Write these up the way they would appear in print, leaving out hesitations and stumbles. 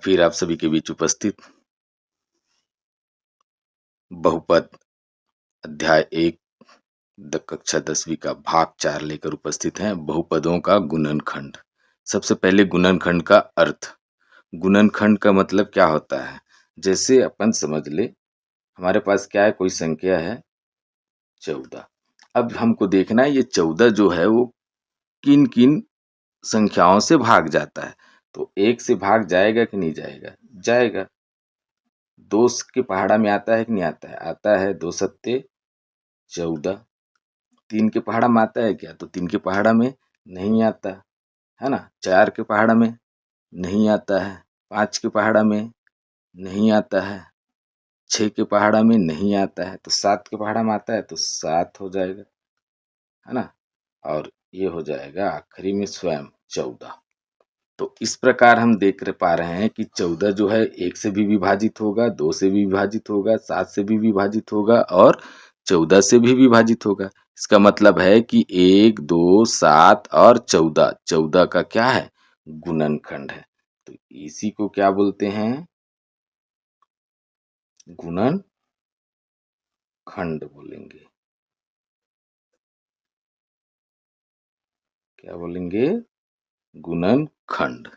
फिर आप सभी के बीच उपस्थित बहुपद अध्याय 1 कक्षा 10वीं का भाग 4 लेकर उपस्थित हैं। बहुपदों का गुणनखंड। सबसे पहले गुणनखंड का अर्थ। गुणनखंड का मतलब क्या होता है? जैसे अपन समझ ले, हमारे पास क्या है, कोई संख्या है 14। अब हमको देखना है ये 14 जो है वो किन किन संख्याओं से भाग जाता है। तो 1 से भाग जाएगा कि नहीं जाएगा? जाएगा। 2 के पहाड़ा में आता है कि नहीं आता है? आता है। 2 सत्ते 14। 3 के पहाड़ा में आता है क्या? तो 3 के पहाड़ा में नहीं आता है ना। 4 के पहाड़ा में नहीं आता है। 5 के पहाड़ा में नहीं आता है। 6 के पहाड़ा में नहीं आता है। तो 7 के पहाड़ा में आता है तो 7 हो जाएगा, है ना। और ये हो जाएगा आखिरी में स्वयं 14। तो इस प्रकार हम देख पा रहे हैं कि 14 जो है 1 से भी विभाजित होगा, 2 से भी विभाजित होगा, 7 से भी विभाजित होगा और 14 से भी विभाजित होगा। इसका मतलब है कि 1, 2, 7 और 14, 14 का क्या है? गुणनखंड है। तो इसी को क्या बोलते हैं? गुणनखंड बोलेंगे। क्या बोलेंगे? गुणनखंड।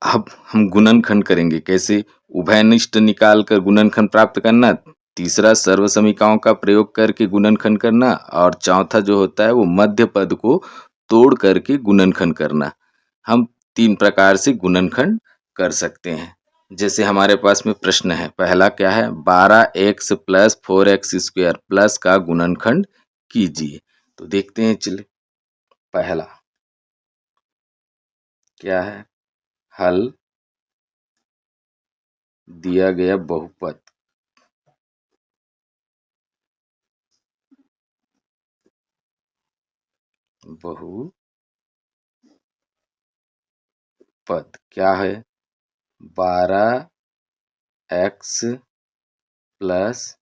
अब हम गुणनखंड करेंगे कैसे? उभयनिष्ठ निकाल कर गुणनखंड प्राप्त करना, तीसरा सर्व समीकरणों का प्रयोग करके गुणनखंड करना और चौथा जो होता है वो मध्य पद को तोड़ करके गुणनखंड करना। हम 3 प्रकार से गुणनखंड कर सकते हैं। जैसे हमारे पास में प्रश्न है, पहला क्या है? 12x plus 4x square plus का गुणनखंड कीजिए। तो देखते हैं, चलिए। पहला क्या है? हल दिया गया बहुपद बहुपद क्या है? 12x plus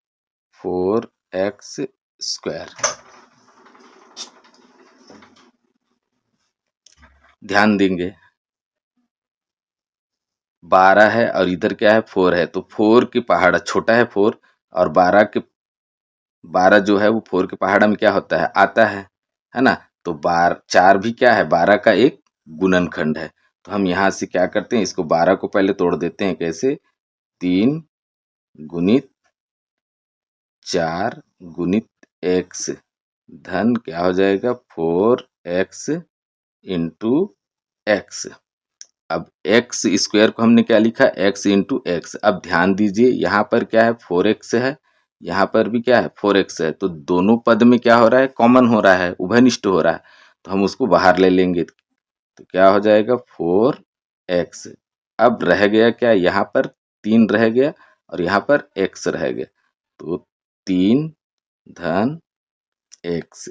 4x square. ध्यान देंगे, 12 है और इधर क्या है? 4 है। तो 4 के पहाड़ा छोटा है 4, और 12 जो है वो 4 के पहाड़ा में क्या होता है? आता है ना। तो 4 भी क्या है? 12 का एक गुणनखंड है। तो हम यहाँ से क्या करते हैं, इसको 12 को पहले तोड़ देते हैं। कैसे? 3 गुणित 4 गुणित x धन क्या हो जाएगा? 4x into x. अब एक्स स्क्वायर को हमने क्या लिखा? x into x. अब ध्यान दीजिए, यहाँ पर क्या है? 4x है, यहाँ पर भी क्या है? 4x है। तो दोनों पद में क्या हो रहा है? कॉमन हो रहा है, उभयनिष्ठ हो रहा है। तो हम उसको बाहर ले लेंगे। तो क्या हो जाएगा? 4x। अब रह गया क्या? यहाँ पर 3 रह गया और यहाँ पर x रह गया। तो 3 धन x,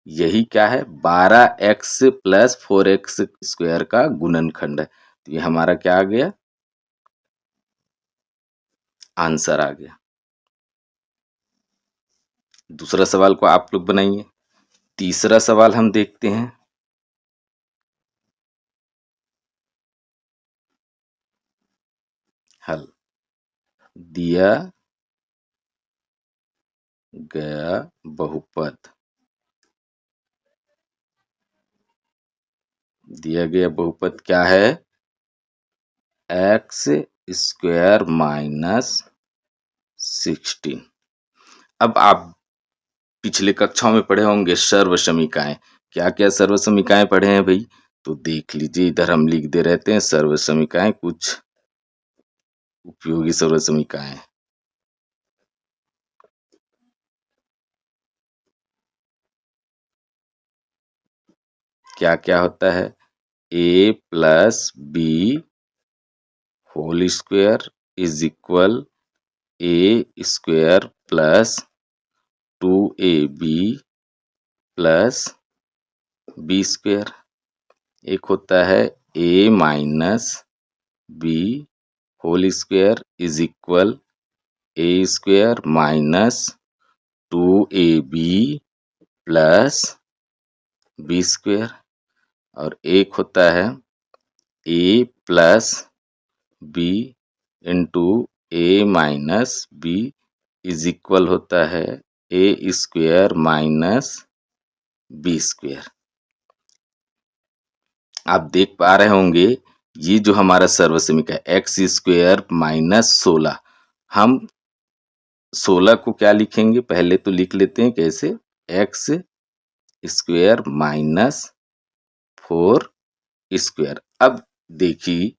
यही क्या है? 12x प्लस 4x स्क्वायर का गुणनखंड है। तो ये हमारा क्या आ गया? आंसर आ गया। दूसरा सवाल को आप लोग बनाइए। तीसरा सवाल हम देखते हैं। हल दिया गया बहुपद, दिया गया बहुपद क्या है? x square minus 16। अब आप पिछले कक्षाओं में पढ़े होंगे सर्व समीकरण। क्या क्या सर्व समीकरण पढ़े हैं भाई? तो देख लीजिए, इधर हम लिख दे रहते हैं सर्व समीकरण, कुछ उपयोगी सर्व समीकरण। क्या क्या होता है? a plus B whole square is equal A square plus 2ab plus B square. एक होता है a minus B whole square is equal A square minus 2ab plus B square. और एक होता है A plus B into A minus B is equal होता है A square minus B square. आप देख पा रहे होंगे ये जो हमारा सर्वसमीक है एक्स स्क्वेयर माइनस 16, हम 16 को क्या लिखेंगे, पहले तो लिख लेते हैं कैसे, एक्स स्क्वेयर माइनस 4 स्क्वेयर। अब देखिए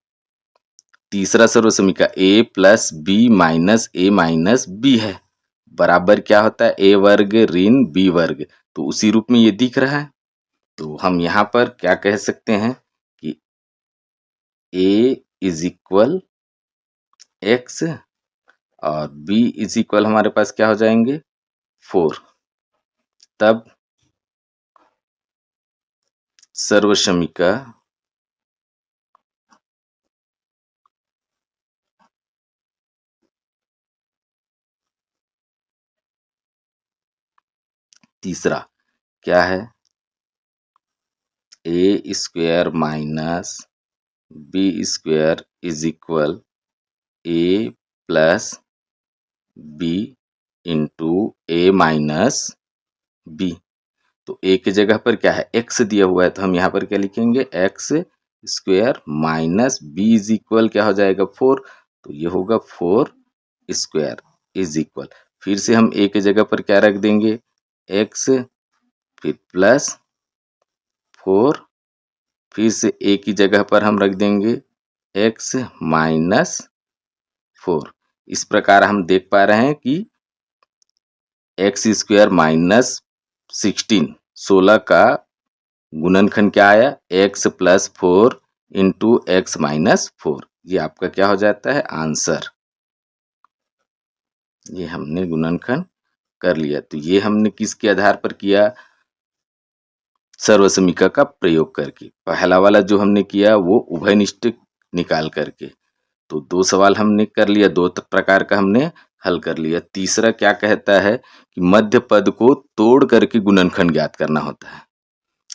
तीसरा सर्वसमीक ए प्लस बी माइनस बी है, बराबर क्या होता है ए वर्ग ऋण बी वर्ग, तो उसी रूप में ये दिख रहा है। तो हम यहाँ पर क्या कह सकते हैं कि ए इज इक्वल एक्स और बी इज इक्वल हमारे पास क्या हो जाएंगे 4। तब सर्वसमीका तीसरा क्या है, A square minus B square is equal A plus B into A minus B. तो ए की जगह पर क्या है एक्स दिया हुआ है, तो हम यहाँ पर क्या लिखेंगे X square minus B is equal क्या हो जाएगा 4, तो ये होगा 4 स्क्वेयर इज इक्वल, फिर से हम ए की जगह पर क्या रख देंगे एक्स, फिर प्लस 4, फिर से ए की जगह पर हम रख देंगे एक्स माइनस 4। इस प्रकार हम देख पा रहे हैं कि एक्स स्क्वेयर माइनस 16 का गुणनखंड क्या आया x plus 4 into x minus 4, ये आपका क्या हो जाता है आंसर। ये हमने गुणनखंड कर लिया। तो ये हमने किसके आधार पर किया, सर्वसमीका का प्रयोग करके। पहला वाला जो हमने किया वो उभयनिष्ठ निकाल करके, तो 2 सवाल हमने कर लिया, 2 प्रकार का हमने हल कर लिया। तीसरा क्या कहता है कि मध्य पद को तोड़ करके गुणनखंड ज्ञात करना होता है।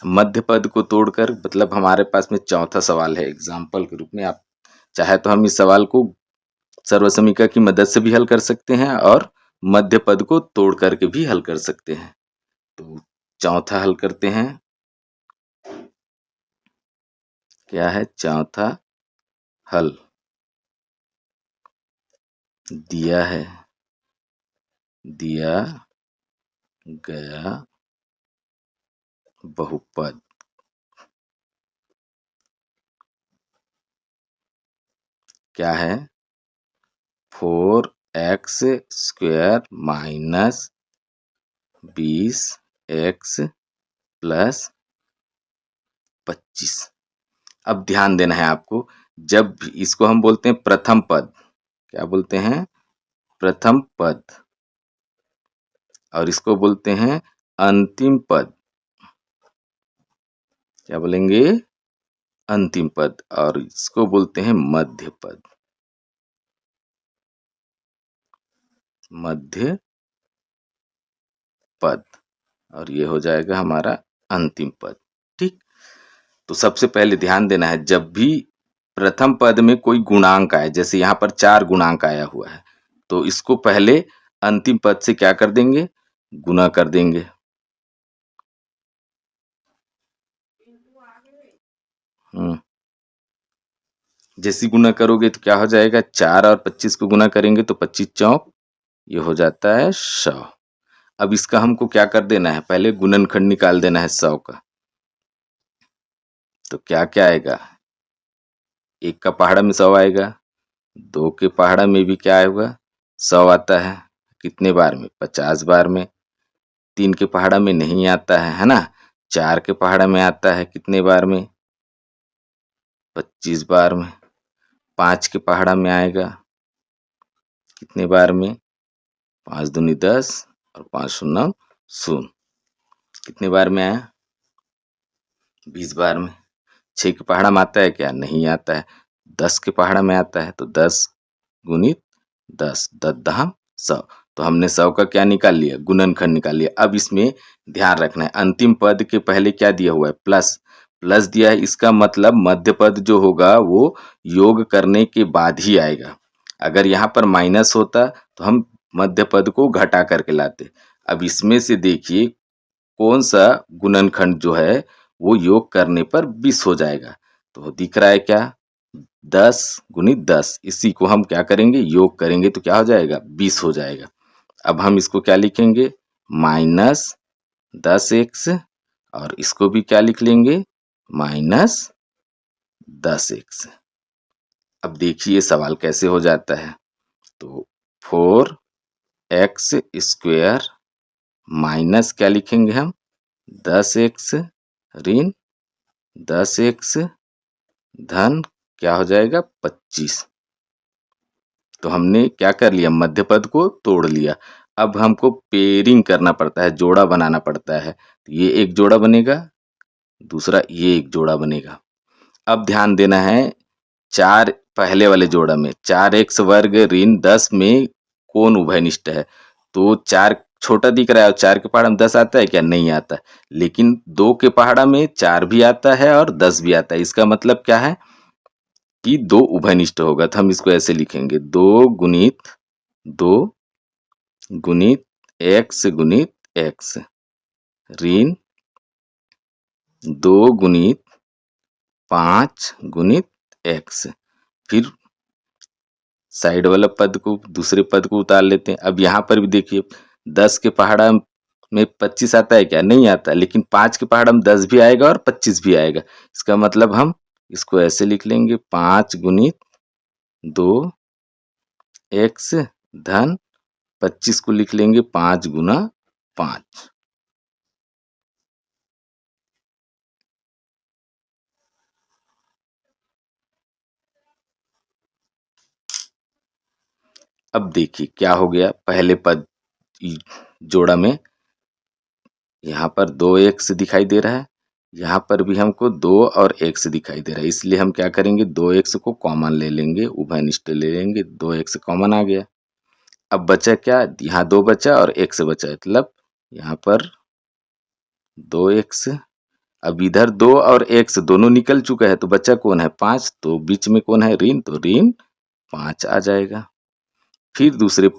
मध्य पद को तोड़कर मतलब हमारे पास में चौथा सवाल है एग्जाम्पल के रूप में, आप चाहे तो हम इस सवाल को सर्वसमीका की मदद से भी हल कर सकते हैं और मध्य पद को तोड़ करके भी हल कर सकते हैं। तो चौथा हल करते हैं, क्या है चौथा हल, दिया है दिया गया बहुपद क्या है 4x square minus 20x plus 25। अब ध्यान देना है आपको, जब इसको हम बोलते हैं प्रथम पद, क्या बोलते हैं प्रथम पद, और इसको बोलते हैं अंतिम पद, क्या बोलेंगे अंतिम पद, और इसको बोलते हैं मध्य पद, मध्य पद, और ये हो जाएगा हमारा अंतिम पद। ठीक, तो सबसे पहले ध्यान देना है जब भी प्रथम पद में कोई गुणांक आए, जैसे यहाँ पर 4 गुणांक आया हुआ है, तो इसको पहले अंतिम पद से क्या कर देंगे गुना कर देंगे। जैसी गुना करोगे तो क्या हो जाएगा 4 और 25 को गुना करेंगे तो 25 चौक ये हो जाता है 100। अब इसका हमको क्या कर देना है, पहले गुणनखंड निकाल देना है 100 का। तो क्या क्या आएगा, 1 का पहाड़ा में 100 आएगा, 2 के पहाड़ा में भी क्या आएगा 100 आता है, कितने बार में 50 बार में। 3 के पहाड़ा में नहीं आता है ना, 4 के पहाड़ा में आता है कितने बार में 25 बार में। 5 के पहाड़ा में आएगा कितने बार में 5 दूनी 10 और 5 शून्य 0, कितने बार में आया 20 बार में। 6 के पहाड़ा में आता है क्या, नहीं आता है। 10 के पहाड़ा में आता है, तो 10 गुणित 10 10 दहम 100, तो हमने 100 का क्या निकाल लिया गुणनखंड निकाल लिया। अब इसमें ध्यान रखना है अंतिम पद के पहले क्या दिया हुआ है प्लस, प्लस दिया है, इसका मतलब मध्य पद जो होगा वो योग करने के बाद ही आएगा। अगर यहाँ पर माइनस होता तो हम मध्य पद को घटा करके लाते। अब इसमें से देखिए कौन सा गुणनखंड जो है वो योग करने पर 20 हो जाएगा। तो दिख रहा है क्या, 10 गुणित 10, इसी को हम क्या करेंगे, योग करेंगे तो क्या हो जाएगा, 20 हो जाएगा। अब हम इसको क्या लिखेंगे, माइनस 10x, और इसको भी क्या लिख लेंगे, माइनस 10x। अब देखिए सवाल कैसे हो जाता है। तो 4x स्क्वायर माइनस क्या लिखेंगे हम, 10x ऋण 10x धन क्या हो जाएगा, 25। तो हमने क्या कर लिया, मध्य पद को तोड़ लिया। अब हमको पेयरिंग करना पड़ता है, जोड़ा बनाना पड़ता है। ये एक जोड़ा बनेगा, दूसरा ये एक जोड़ा बनेगा। अब ध्यान देना है, 4 पहले वाले जोड़ा में 4x वर्ग ऋण 10 में कौन उभयनिष्ठ है। तो 4 छोटा दिख रहा है और 4 के पहाड़ा में 10 आता है क्या, नहीं आता। लेकिन 2 के पहाड़ा में 4 भी आता है और 10 भी आता है। इसका मतलब क्या है कि 2 उभयनिष्ठ होगा। तो हम इसको ऐसे लिखेंगे, 2 गुणित x गुणित x ऋण 2 गुणित 5 गुणित x। फिर साइड वाला पद को, दूसरे पद को उतार लेते हैं। अब यहाँ पर भी देखिए 10 के पहाड़ा में 25 आता है क्या, नहीं आता। लेकिन 5 के पहाड़ा में 10 भी आएगा और 25 भी आएगा। इसका मतलब हम इसको ऐसे लिख लेंगे, 5 गुणित 2x धन 25 को लिख लेंगे 5 गुना 5। अब देखिए क्या हो गया, पहले पद जोड़ा में यहाँ पर 2x दिखाई दे रहा है, यहाँ पर भी हमको 2 और x दिखाई दे रहा है। इसलिए हम क्या करेंगे, 2x को कॉमन ले लेंगे, उभयनिष्ठ ले लेंगे, 2x कॉमन आ गया। अब बचा क्या, यहाँ 2 बचा और x बचा, मतलब यहाँ पर 2x। अब इधर 2 और x दोनों निकल चुका है, तो बचा कौन है, 5। तो बीच में कौन है, ऋण, तो ऋण 5 आ जाएगा। फिर दूसरे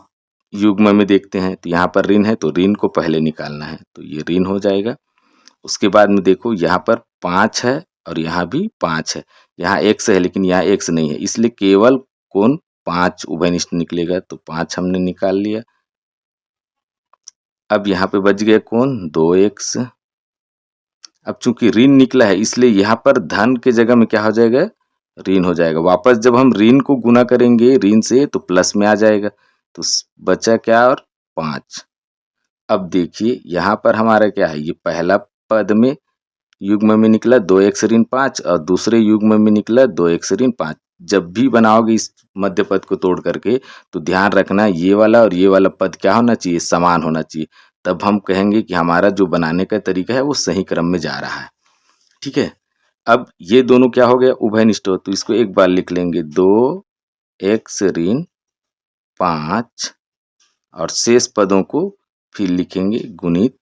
युग्म में देखते हैं, तो यहाँ पर ऋण है तो ऋण को पहले निकालना है, तो ये ऋण हो जाएगा। उसके बाद में देखो यहाँ पर 5 है और यहाँ भी 5 है। यहाँ x है लेकिन यहाँ x नहीं है, इसलिए केवल कौन, 5 उभयनिष्ठ निकलेगा। तो 5 हमने निकाल लिया। अब यहाँ पे बच गया कौन, 2x। अब चूंकि ऋण निकला है इसलिए यहाँ पर धन के जगह में क्या हो जाएगा, ऋण हो जाएगा। वापस जब हम ऋण को गुना करेंगे ऋण से तो प्लस में आ जाएगा। तो बचा क्या, और 5। अब देखिए यहाँ पर हमारा क्या है, ये पहला पद में युग्म में निकला 2x ऋण 5 और दूसरे युग्म में निकला 2x ऋण 5। जब भी बनाओगे इस मध्य पद को तोड़ करके तो ध्यान रखना ये वाला और ये वाला पद क्या होना चाहिए, समान होना चाहिए। तब हम कहेंगे कि हमारा जो बनाने का तरीका है वो सही क्रम में जा रहा है। ठीक है। अब ये दोनों क्या हो गया, उभयनिष्ठ हो, तो इसको एक बार लिख लेंगे, 2x ऋण 5 और शेष पदों को फिर लिखेंगे गुणित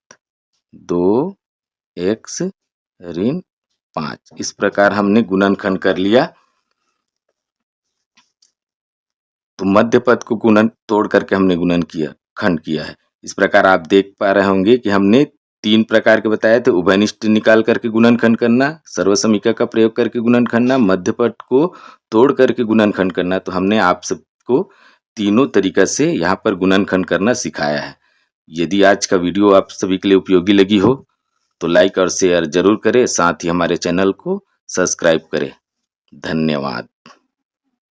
2x ऋण 5। इस प्रकार हमने गुणनखंड कर लिया। तो मध्य पद को गुणन तोड़ करके हमने गुणन किया, खंड किया है। इस प्रकार आप देख पा रहे होंगे कि हमने 3 प्रकार के बताए थे, उभयनिष्ठ निकाल करके गुणनखंड करना, सर्वसमीका का प्रयोग करके गुणनखंड करना, मध्य पद को तोड़ करके गुणनखंड करना। तो हमने आप सबको तीनों तरीका से यहाँ पर गुणनखंड करना सिखाया है। यदि आज का वीडियो आप सभी के लिए उपयोगी लगी हो तो लाइक और शेयर जरूर करें, साथ ही हमारे चैनल को सब्सक्राइब करें। धन्यवाद।